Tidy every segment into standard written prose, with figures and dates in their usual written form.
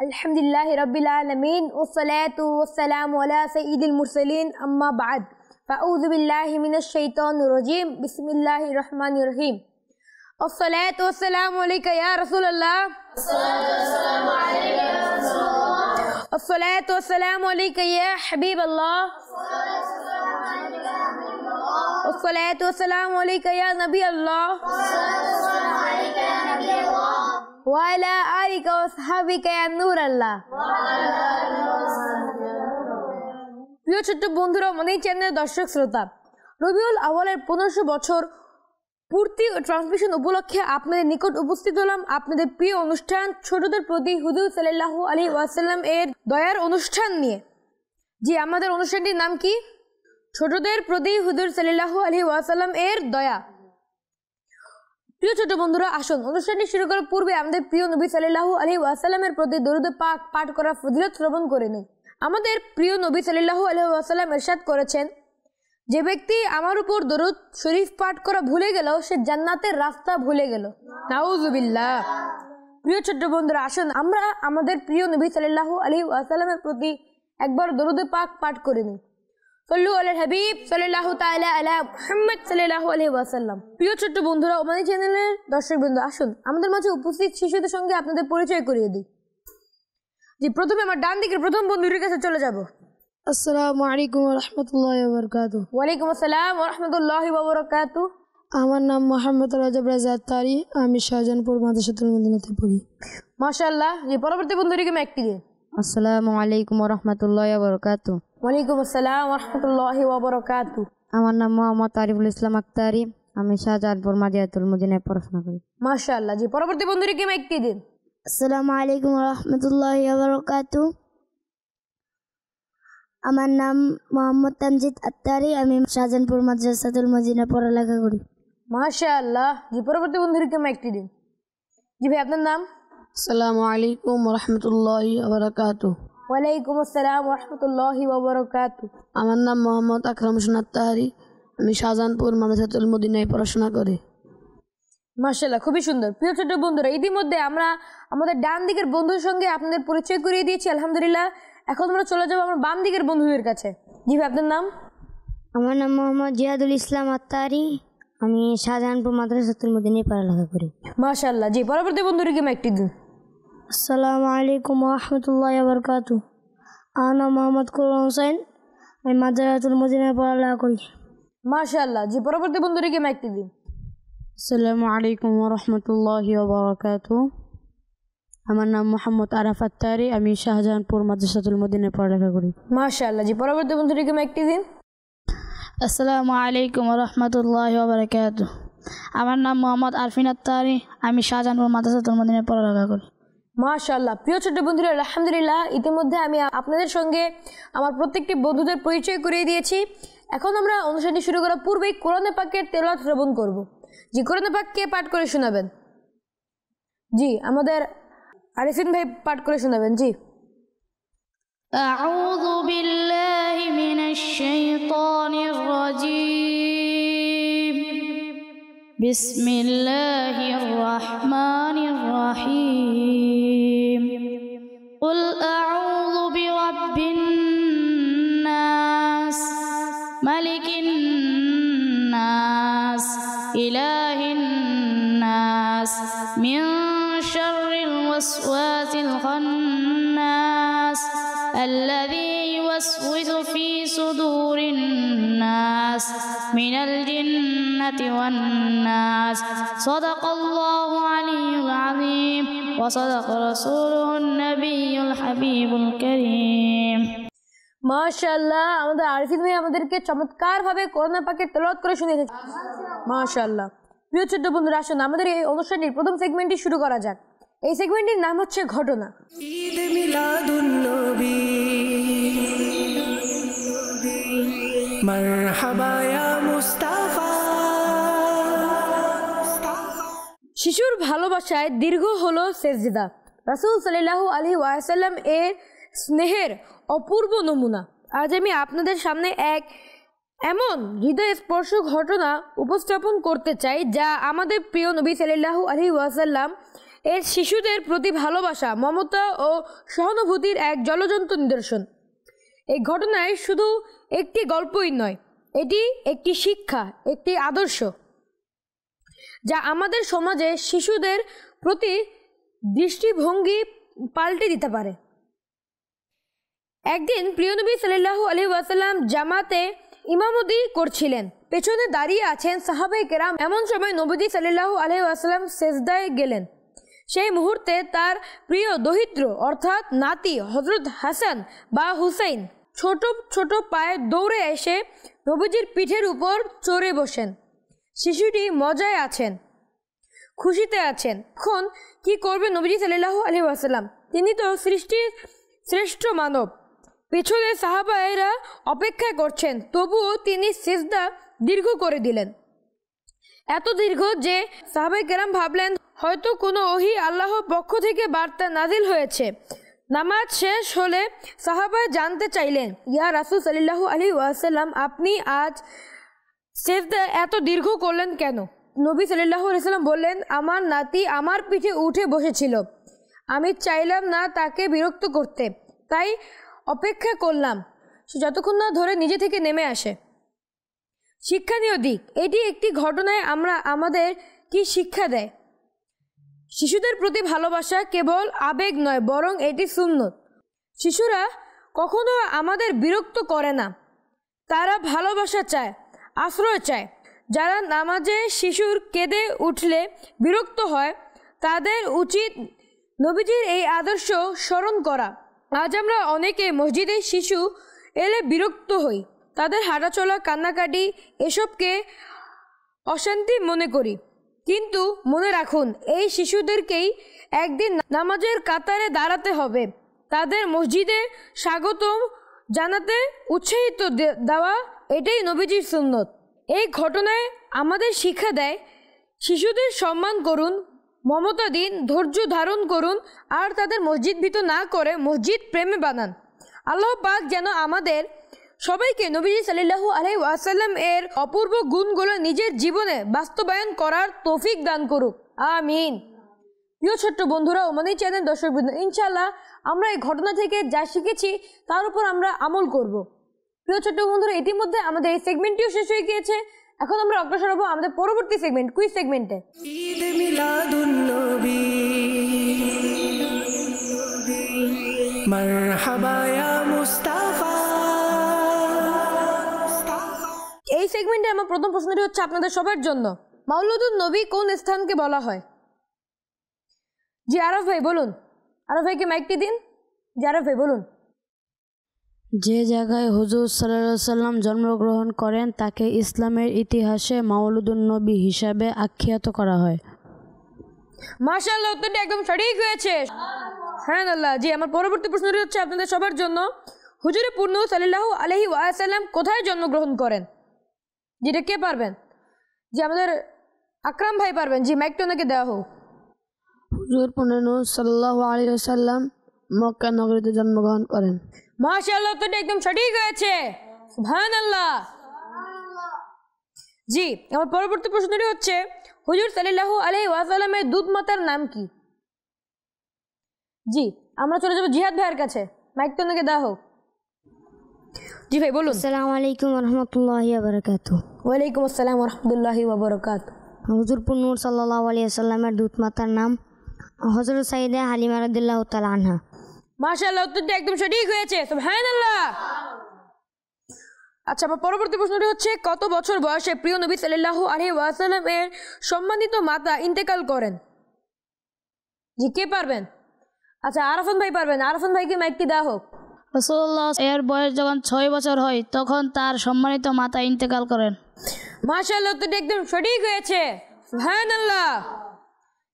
अल्हम्दुलिल्लाहि रब्बिल आलमीन वस्सलातु वस्सलामु अला सय्यिदिल मुरसलीन अम्मा बाद फ़अऊज़ु बिल्लाहि मिनश शैतानिर रजीम बिस्मिल्लाहिर रहमानिर रहीम अस्सलातु वस्सलामु अलैका या रसूलल्लाह अस्सलातु वस्सलामु अलैका या हबीबल्लाह अस्सलातु वस्सलामु अलैका या नबी अल्लाह वाला आलिका वसहाबिका या नूर अल्लाह। প্রিয় ছোট্ট বন্ধুরা, আমাদের চ্যানেলের দর্শক শ্রোতা, রবিউল আউয়ালের 1500 বছর পূর্তি ট্রান্সমিশন উপলক্ষে আপনাদের নিকট উপস্থিত হলাম আপনাদের প্রিয় অনুষ্ঠান ছোটদের প্রতি হুজুর সাল্লাল্লাহু আলাইহি ওয়াসাল্লাম এর দয়ার অনুষ্ঠান নিয়ে। জি, আমাদের অনুষ্ঠানটির নাম কি? ছোটদের প্রতি হুজুর সাল্লাল্লাহু আলাইহি ওয়াসাল্লাম এর দয়া। প্রিয় ছোট বন্ধুরা, আসুন অনুষ্ঠানটি শুরু করার পূর্বে আমাদের প্রিয় নবী সাল্লাল্লাহু আলাইহি ওয়াসাল্লামের প্রতি দরুদ পাক পাঠ করার ফজিলত শ্রবণ করে নেই। আমাদের প্রিয় নবী সাল্লাল্লাহু আলাইহি ওয়াসাল্লাম ইরশাদ করেছেন, যে ব্যক্তি আমার উপর দরুদ শরীফ পাঠ করা ভুলে গেল সে জান্নাতের রাস্তা ভুলে গেল। নাউজুবিল্লাহ। প্রিয় ছোট বন্ধুরা, আসুন আমরা আমাদের প্রিয় নবী সাল্লাল্লাহু আলাইহি ওয়াসাল্লামের প্রতি একবার দরুদ পাক পাঠ করে নিই। সল্লু আলাল হাবিব সাল্লাল্লাহু তাআলা আলা মুহাম্মদ সাল্লাল্লাহু আলাইহি ওয়াসাল্লাম। প্রিয় ছোট্ট বন্ধুরা, আমাদের চ্যানেলের দর্শকবৃন্দ, আসুন আমাদের মাঝে উপস্থিত শিশুদের সঙ্গে আপনাদের পরিচয় করিয়ে দিই। জি, প্রথমে আমার ডান দিকের প্রথম বন্ধুর কাছে চলে যাব। আসসালামু আলাইকুম ওয়া রাহমাতুল্লাহি ওয়া বারাকাতুহু। ওয়ালাইকুম আসসালাম ওয়া রাহমাতুল্লাহি ওয়া বারাকাতুহু। আমার নাম মোহাম্মদ রাজব রাজা আত্তারি, আমি শাহজাহানপুর মাদ্রাসাতুল মদিনাতে পড়ি। মাশাআল্লাহ। জি, পরবর্তী বন্ধুকে একটি দিন। আসসালামু আলাইকুম ওয়া রাহমাতুল্লাহি ওয়া বারাকাতুহু। ওয়ালাইকুম আসসালাম ওয়া রাহমাতুল্লাহি ওয়া বারাকাতুহু। আমার নাম মোহাম্মদ আরিফুল ইসলাম আক্তারি, আমি শাহজাহানপুর মাদ্রাসাতুল মদিনায় পড়াশোনা করি। মাশাআল্লাহ। জি, পরবর্তী বন্ধুকে একটি দিন। আসসালামু আলাইকুম ওয়া রাহমাতুল্লাহি ওয়া বারাকাতুহু। আমার নাম মোহাম্মদ তামজিদ আত্তারি, আমি শাহজাহানপুর মাদ্রাসাতুল মদিনায় পড়ালেখা করি। মাশাআল্লাহ। জি, পরবর্তী বন্ধুকে একটি দিন। জি ভাই, আপনার নাম? আসসালামু আলাইকুম ওয়া রাহমাতুল্লাহি ওয়া বারাকাতুহু। ওয়ালাইকুম আসসালাম ওয়া রাহমাতুল্লাহি ওয়া বারাকাতুহু। আমার নাম মোহাম্মদ আকরাম হোসেন আত্তারি, আমি শাহজাহানপুর মাদ্রাসাতুল মদিনায় পড়াশোনা করি। মাশাআল্লাহ, খুবই সুন্দর। প্রিয় ছোট বন্ধুরা, ইতিমধ্যে আমরা আমাদের ডান দিকের বন্ধুর সঙ্গে আপনাদের পরিচয় করিয়ে দিয়েছি আলহামদুলিল্লাহ। এখন আমরা চলে যাবো আমার বাম দিকের বন্ধুদের কাছে। জি ভাই, আপনার নাম? আমার নাম মোহাম্মদ জিয়াদুল ইসলাম আত্তারি, আমি শাহজাহানপুর মাদ্রাসাতুল মদিনায় পড়ালেখা করি। মাশাআল্লাহ। জি, পরবর্তী বন্ধুকে একটি দিন। আসসালামু আলাইকুম ওয়া রাহমাতুল্লাহি ওয়া বারাকাতুহু। আমার নাম মোহাম্মদ কুরআন হোসেন, আমি মাদ্রাসাতুল মদিনায় পড়ালেখা করি। মাশাআল্লাহ। জি, পরবর্তী বন্ধুকে একটি দিন। আসসালামু আলাইকুম ওয়া রাহমাতুল্লাহি ওয়া বারাকাতুহু। আমার নাম মোহাম্মদ আরাফ আত্তারি, আমি শাহজাহানপুর মাদ্রাসাতুল মদিনায় পড়ালেখা করি। মাশাআল্লাহ। জি, পরবর্তী বন্ধুকে একটি দিন। আসসালামু আলাইকুম ওয়া রাহমাতুল্লাহি ওয়া বারাকাতুহু। আমার নাম মোহাম্মদ আরফিন আত্তারি, আমি শাহজাহানপুর মাদ্রাসাতুল মদিনায় পড়ালেখা করি। মাশাআল্লাহ। প্রিয় ছোট বন্ধুরা, আলহামদুলিল্লাহ ইতিমধ্যে আমি আপনাদের সঙ্গে আমার প্রত্যেকটি বন্ধুদের পরিচয় করিয়ে দিয়েছি। এখন আমরা অনুষ্ঠানটি শুরু করার পূর্বেই কোরআনে পাকের তেলাওয়াত শ্রবণ করব। জি, কোরআনে পাক কে পাঠ করে শোনাবেন? জি, আমাদের আরিফিন ভাই পাঠ করে শোনাবেন। জি। আউযু বিল্লাহি মিনাশ শাইতানির রাজীম। বিসমিল্লাহির রাহমানির রাহিম। কুল আউযু বিরাব্বিন নাস, মালিকিন নাস, ইলাহিন নাস, মিন শাররিল ওয়াসওয়াসিল খান্নাস, আল্লাযী ইউওয়াসওয়িসু ফী সুদুরিন নাস, মিনাল জিন্নাতি ওয়ান নাস। সাদাকাল্লাহু আলিয়্যুল আযীম ওয়া সাদাকা রাসূলুহুন নাবিয়্যুল হাবিবুল কারীম। মাশাআল্লাহ। আমাদের আরিফিন ভাই আমাদেরকে চমৎকারভাবে কোরআন পাকের তেলাওয়াত করে শুনিয়েছেন। মাশাআল্লাহ। প্রিয় ছোট্ট বন্ধুরা, আসুন আমাদের এই অনুষ্ঠানটির প্রথম সেগমেন্টটি শুরু করা যাক। এই সেগমেন্টটির নাম হচ্ছে ঘটনা। ঈদ মিলাদুন নবী, মারহাবা ইয়া মুস্তাফা। শিশুর ভালোবাসায় দীর্ঘ হলো সেজদা। রাসূল সাল্লাল্লাহু আলাইহি ওয়াসাল্লাম এর স্নেহের অপূর্ব নমুনা। আজ আমি আপনাদের সামনে এক এমন হৃদয় স্পর্শ ঘটনা উপস্থাপন করতে চাই যা আমাদের প্রিয় নবী সাল্লাল্লাহু আলাইহি ওয়াসাল্লাম এর শিশুদের প্রতি ভালোবাসা, মমতা ও সহানুভূতির এক জ্বলজ্বন্ত নিদর্শন। এই ঘটনায় শুধু একটি গল্পই নয়, এটি একটি শিক্ষা, একটি আদর্শ যা আমাদের সমাজে শিশুদের প্রতি দৃষ্টিভঙ্গি পাল্টে দিতে পারে। একদিন প্রিয় নবী সাল্লাল্লাহু আলাইহি ওয়াসাল্লাম জামাতে ইমামতি করছিলেন, পেছনে দাঁড়িয়ে আছেন সাহাবায়ে কেরাম। এমন সময় নবীজি সাল্লাল্লাহু আলাইহি ওয়াসাল্লাম সেজদায় গেলেন। সেই মুহূর্তে তার প্রিয় দহিত্র অর্থাৎ নাতি হযরত হাসান বা হুসাইন ছোট ছোট পায়ে দৌড়ে এসে নবীজির পিঠের উপর চড়ে বসেন। শিশুটি মজায় আছেন, খুশিতে আছেন। এখন কি করবে নবীজি সাল্লাল্লাহু আলাইহি ওয়াসাল্লাম? তিনি তো সৃষ্টির শ্রেষ্ঠ মানব, পেছনে সাহাবায়েরা অপেক্ষা করছেন, তবুও তিনি সিজদা দীর্ঘ করে দিলেন। এত দীর্ঘ যে সাহাবায়ে কেরাম ভাবলেন হয়তো কোনো ওহী আল্লাহর পক্ষ থেকে বার্তা নাজিল হয়েছে। নামাজ শেষ হলে সাহাবায়ে জানতে চাইলেন, ইয়া রাসূল সাল্লাল্লাহু আলাইহি ওয়াসাল্লাম, আপনি আজ সিজদা এত দীর্ঘ করলেন কেন? নবী সাল্লাল্লাহু আলাইহি ওয়াসাল্লাম বললেন, আমার নাতি আমার পিঠে উঠে বসেছিল, আমি চাইলাম না তাকে বিরক্ত করতে, তাই অপেক্ষা করলাম সে যতক্ষণ না ধরে নিজে থেকে নেমে আসে। শিক্ষণীয় দিক, এটি একটি ঘটনায় আমাদের কি শিক্ষা দেয়? শিশুদের প্রতি ভালোবাসা কেবল আবেগ নয়, বরং এটি সুন্নত। শিশুরা কখনো আমাদের বিরক্ত করে না, তারা ভালোবাসা চায়, আশ্রয় চায়। যারা নামাজে শিশুর কেঁদে উঠলে বিরক্ত হয়, তাদের উচিত নবীজির এই আদর্শ স্মরণ করা। আজ আমরা অনেকে মসজিদে শিশু এলে বিরক্ত হই, তাদের হাঁটাচলা, কান্নাকাটি এসবকে অশান্তি মনে করি। কিন্তু মনে রাখুন, এই শিশুদেরকেই একদিন নামাজের কাতারে দাঁড়াতে হবে। তাদের মসজিদে স্বাগতম জানাতে উৎসাহিত দেওয়া, এটাই নবীজির সুন্নত। এই ঘটনায় আমাদের শিক্ষা দেয়, শিশুদের সম্মান করুন, মমতা দিন, ধৈর্য ধারণ করুন, আর তাদের মসজিদ ভীত না করে মসজিদ প্রেমে বানান। আল্লাহ পাক যেন আমাদের সবাইকে নবীজি সাল্লাল্লাহু আলাইহি ওয়াসাল্লাম এর অপূর্ব গুণগুলো নিজের জীবনে বাস্তবায়ন করার তৌফিক দান করুক, আমিন। প্রিয় ছোট্ট বন্ধুরা ও মাদানী চ্যানেল দর্শকবৃন্দ, ইনশাআল্লাহ আমরা এই ঘটনা থেকে যা শিখেছি তার উপর আমরা আমল করব। প্রিয় ছোট্ট বন্ধুরা, ইতিমধ্যে আমাদের এই সেগমেন্টটিও শেষ হয়ে গিয়েছে। এখন আমরা অগ্রসর হব আমাদের পরবর্তী সেগমেন্ট, কুইজ সেগমেন্টে। ঈদ মিলাদুন নবী, মারহাবা ইয়া মুস্তাফা। এই সেগমেন্টে আমার প্রথম প্রশ্নটি হচ্ছে আপনাদের সবার জন্য, মাওলুদুন নবী কোন স্থানকে বলা হয়? জি আরফ ভাই বলুন। আরফ ভাইকে মাইকটি দিন। জি আরফ ভাই বলুন। যে জায়গায় হুজুর সাল্লাল্লাহু আলাইহি ওয়াসাল্লাম জন্মগ্রহণ করেন তাকে ইসলামের ইতিহাসে মাওলুদুন নবী হিসাবে আখ্যায়িত করা হয়। মাশাআল্লাহ, উত্তরটি একদম সঠিক হয়েছে। সুবহানাল্লাহ। জি আমার পরবর্তী প্রশ্নটি হচ্ছে আপনাদের সবার জন্য, হুজুরে পূর্ণ সাল্লাল্লাহু আলাইহি ওয়াসাল্লাম কোথায় জন্মগ্রহণ করেন? যেটা কে পারবেন? জি আমাদের আকরাম ভাই পারবেন। জি মাইকটা ওনাকে দেওয়া হোক। হুজুর পূর্ণ সাল্লাল্লাহু আলাইহি ওয়াসাল্লাম মক্কা নগরীতে জন্মগ্রহণ করেন। মাশাআল্লাহ, উত্তরটি একদম সঠিক হয়েছে। সুবহানাল্লাহ। জি আমার পরবর্তী প্রশ্নটি হচ্ছে, হুজুর সাল্লাল্লাহু আলাইহি ওয়াসাল্লামের দুধ মাতার নাম কি? জি আমরা চলে যাব জিহাদ ভাইয়ের কাছে, মাইকটা ওনাকে দেওয়া হোক। জি ভাই বলুন। আসসালামু আলাইকুম ওয়া রাহমাতুল্লাহি ওয়া বারাকাতুহু। ওয়ালাইকুম আসসালাম ওয়া রাহমাতুল্লাহি ওয়া বারাকাতুহু। হুজুর নূর সাল্লাল্লাহু আলাইহি ওয়াসাল্লামের দুধ মাতার নাম হযরত সাইয়্যিদা হালিমা রাদিয়াল্লাহু তাআলা আনহা। মাশাআল্লাহ, উত্তরটি একদম সঠিক হয়েছে। সুবহানাল্লাহ। আচ্ছা আমার পরবর্তী প্রশ্নটি হচ্ছে, কত বছর বয়সে প্রিয় নবী সাল্লাল্লাহু আলাইহি ওয়াসাল্লাম এর সম্মানিত মাতা ইন্তেকাল করেন? জি কে পারবেন? আচ্ছা আরাফান ভাই পারবেন। আরাফান ভাইকে মাইকটি দেওয়া হোক। রাসূলুল্লাহ এর বয়স যখন 6 বছর হয় তখন তার সম্মানিত মাতা ইন্তেকাল করেন। মাশাআল্লাহ, উত্তরটি একদম সঠিক হয়েছে। সুবহানাল্লাহ।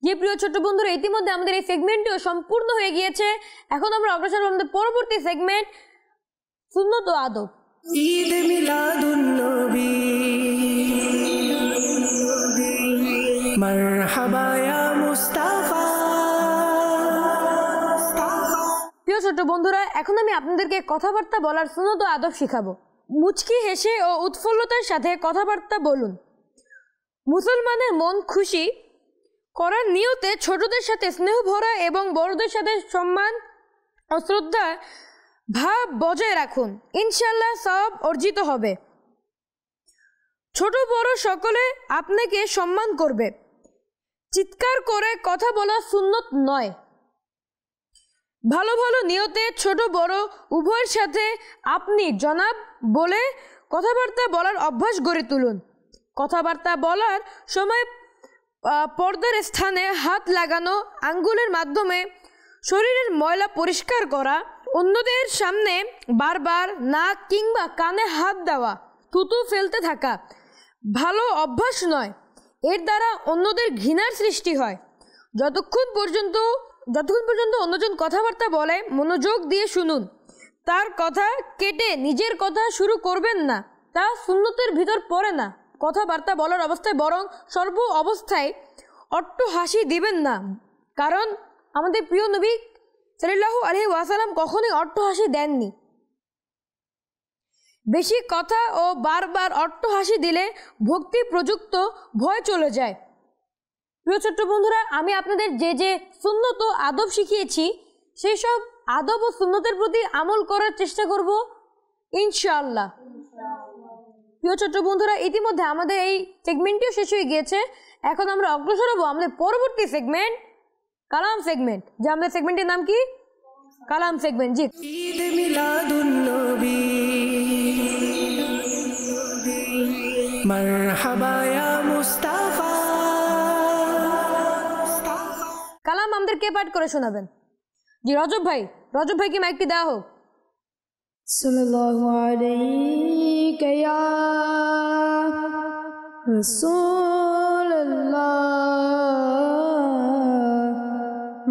যে প্রিয় ছোট্ট বন্ধুরা, ইতিমধ্যে আমাদের এই সেগমেন্টটিও সম্পূর্ণ হয়ে গিয়েছে। এখন আমরা অগ্রসর হব আমাদের পরবর্তী সেগমেন্ট, সুন্নত ও আদব। ঈদ মিলাদুন নবী, মারহাবা ইয়া মুস্তাফা। প্রিয় ছোট্ট বন্ধুরা, এখন আমি আপনাদেরকে কথাবার্তা বলার সুন্নত ও আদব শিখাবো। মুচকি হেসে ও উৎফুল্লতার সাথে কথাবার্তা বলুন। মুসলমানের মন খুশি করার নিয়তে ছোটদের সাথে স্নেহ ভরা এবং বড়দের সাথে সম্মান ও শ্রদ্ধা ভাব বজায় রাখুন, ইনশাল্লাহ সওয়াব অর্জিত হবে। ছোট বড় সকলে আপনাকে সম্মান করবে। চিৎকার করে কথা বলা সুন্নত নয়। ভালো ভালো নিয়তে ছোট বড় উভয়ের সাথে আপনি জনাব বলে কথাবার্তা বলার অভ্যাস গড়ে তুলুন। কথাবার্তা বলার সময় পর্দার স্থানে হাত লাগানো, আঙ্গুলের মাধ্যমে শরীরের ময়লা পরিষ্কার করা, অন্যদের সামনে বারবার নাক কিংবা কানে হাত দেওয়া, থুতু ফেলতে থাকা ভালো অভ্যাস নয়। এর দ্বারা অন্যদের ঘৃণার সৃষ্টি হয়। যতক্ষণ পর্যন্ত অন্যজন কথাবার্তা বলে মনোযোগ দিয়ে শুনুন। তার কথা কেটে নিজের কথা শুরু করবেন না, তা সুন্নতের ভিতর পড়ে না। কথাবার্তা বলার অবস্থায় বরং সর্ব অবস্থায় অট্ট হাসি দিবেন না, কারণ আমাদের প্রিয় নবী সাল্লাল্লাহু আলাইহি ওয়াসাল্লাম কখনোই অট্ট হাসি দেননি। বেশি কথা ও বারবার অট্ট হাসি দিলে ভক্তি প্রযুক্ত ভয় চলে যায়। প্রিয় ছোট্ট বন্ধুরা, আমি আপনাদের যে যে সুন্নত ও আদব শিখিয়েছি সেই সব আদব ও সুন্নতের প্রতি আমল করার চেষ্টা করব ইনশাআল্লাহ। প্রিয় ছোট্ট বন্ধুরা, ইতিমধ্যে আমাদের এই সেগমেন্টটিও শেষ হয়ে গিয়েছে। এখন আমরা অগ্রসর হব আমাদের পরবর্তী সেগমেন্ট, কালাম সেগমেন্ট। যে আমাদের সেগমেন্টের নাম কি? কালাম সেগমেন্ট। জি, ঈদ মিলাদুন্নবী, মারহাবা ইয়া মুস্তাফা। কালাম আমাদের কে পাঠ করে শোনাবেন? জি, রজব ভাইকে মাইকটি দেওয়া হোক। সাল্লাল্লাহু আলাইকা ইয়া রাসূলুল্লাহ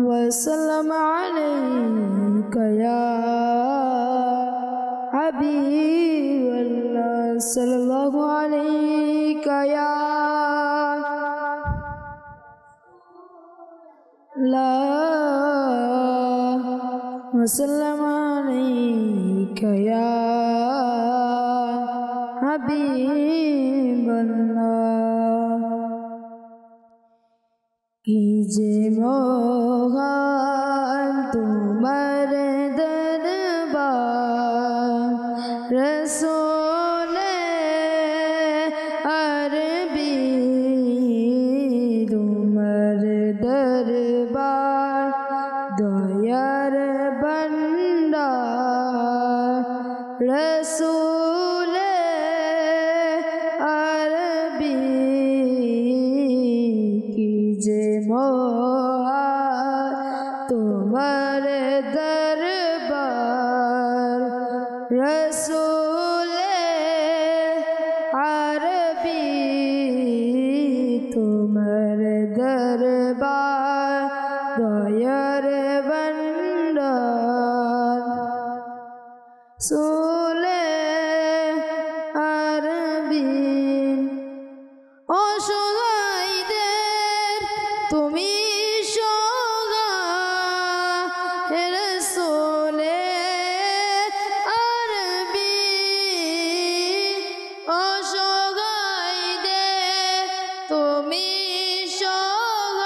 ওয়া সাল্লাম আলাইকা ইয়া হাবিবাল্লাহ সাল্লাল্লাহু আলাইকা ইয়া وسلم عليك يا حبيب الله কি যে মহান তোমার দরবার রসূলে আরবি তোমার দরবার দয়ার বন্দার রসূলে আরবি কি যে মহান তোমার দরবার রসূলে আরবি তোমার দরবার দয়ার বন্দার রসূলে আরবি অসহায়দের তুমি সহায় রসূলে আরবি অসহায়দের তুমি সহায়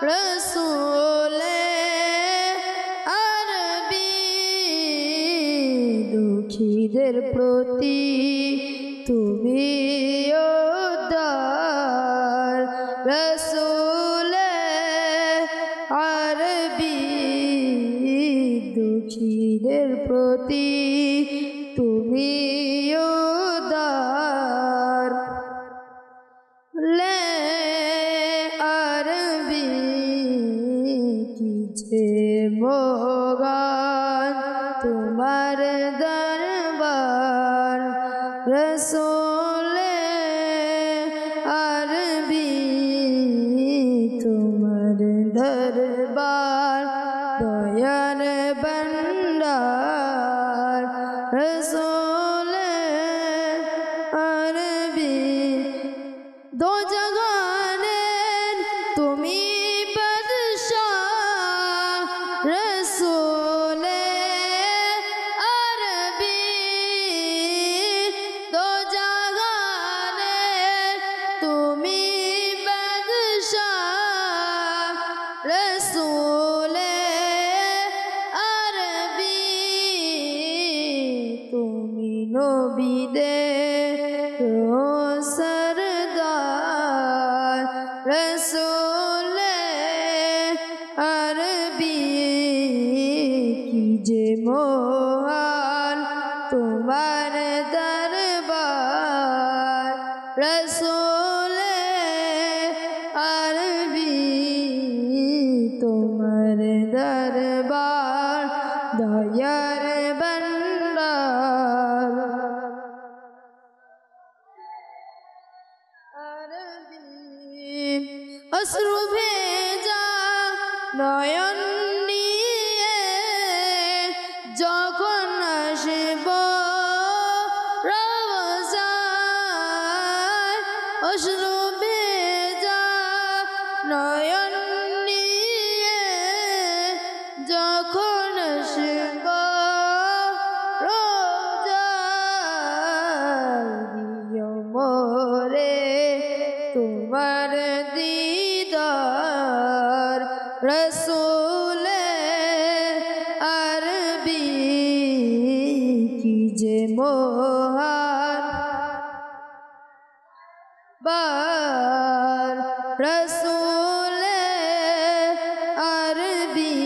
রসূলে আরবি দুঃখীদের প্রতি তুমি উদার রসূলে আরবি দুঃখীদের প্রতি তুমি উদার লে আরবি কি যে মহান তোমার দরবার রসূলে আরবি তোমার দরবার দয়ার বন্দার রসূলে আরবি দো জাহানের তুমি বাদশাহ রসূলে আরবি দো জাহানের তুমি বাদশাহ বিদে ও সরদার রসুলে আরবি কি যে মহান তোমার দরবার রসুলে আরবি তোমার দরবার দয়ার বন্দার অশ্রু ভেজা নয়ন নিয়ে যখন আসব রওজায় অশ্রু ভেজা নয়ন নিয়ে যখন আসব রওজায় মোরে তোমার দিদার রসুলে আরবি কি যে মহান বার রসুলে আরবি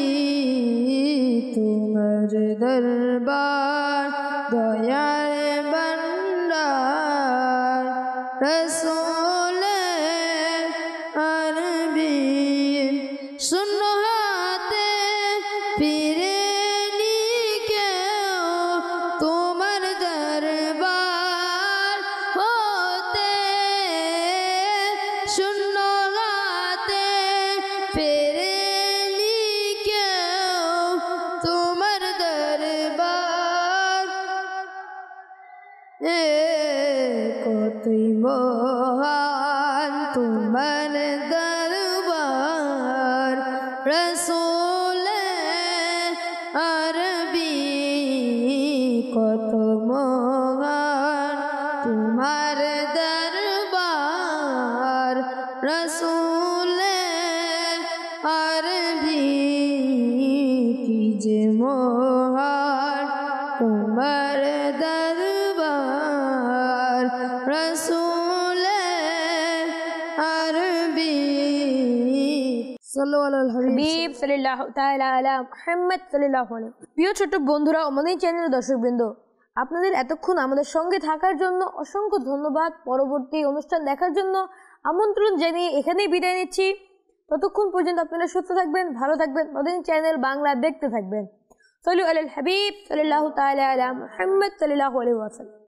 তোমার দরবার দয়ার বন্দার রসুলে আরবি শূন্য হাতে ফিরে নি কেউ তোমার দরবার হতে শূন্য হাতে ফিরে নি কেউ তোমার দরবার কতই মহান তোমার দরবার রসুলে আরবি কত মহান তোমার দরবার রসুলে আরবি কি যে মহান তোমার দরবার রসুলে আরবি সাল্লাল্লাহু হাবিব সাল্লাল্লাহু তাআলা আলা মুহাম্মদ সাল্লাল্লাহু আলাইহি। প্রিয় ছোট বন্ধুরা ও মনি চ্যানেলের দর্শকবৃন্দ, আপনাদের এতক্ষণ আমাদের সঙ্গে থাকার জন্য অসংখ্য ধন্যবাদ। পরবর্তী অনুষ্ঠান দেখার জন্য আমন্ত্রণ জানিয়ে এখানেই বিদায় নিচ্ছি। ততক্ষণ পর্যন্ত আপনারা সুস্থ থাকবেন, ভালো থাকবেন, মদিনী চ্যানেল বাংলা দেখতে থাকবেন। সাল্লু আলাল হাবিব সাল্লাল্লাহু তাআলা আলা মুহাম্মদ সাল্লাল্লাহু আলাইহি ওয়াসাল্লাম।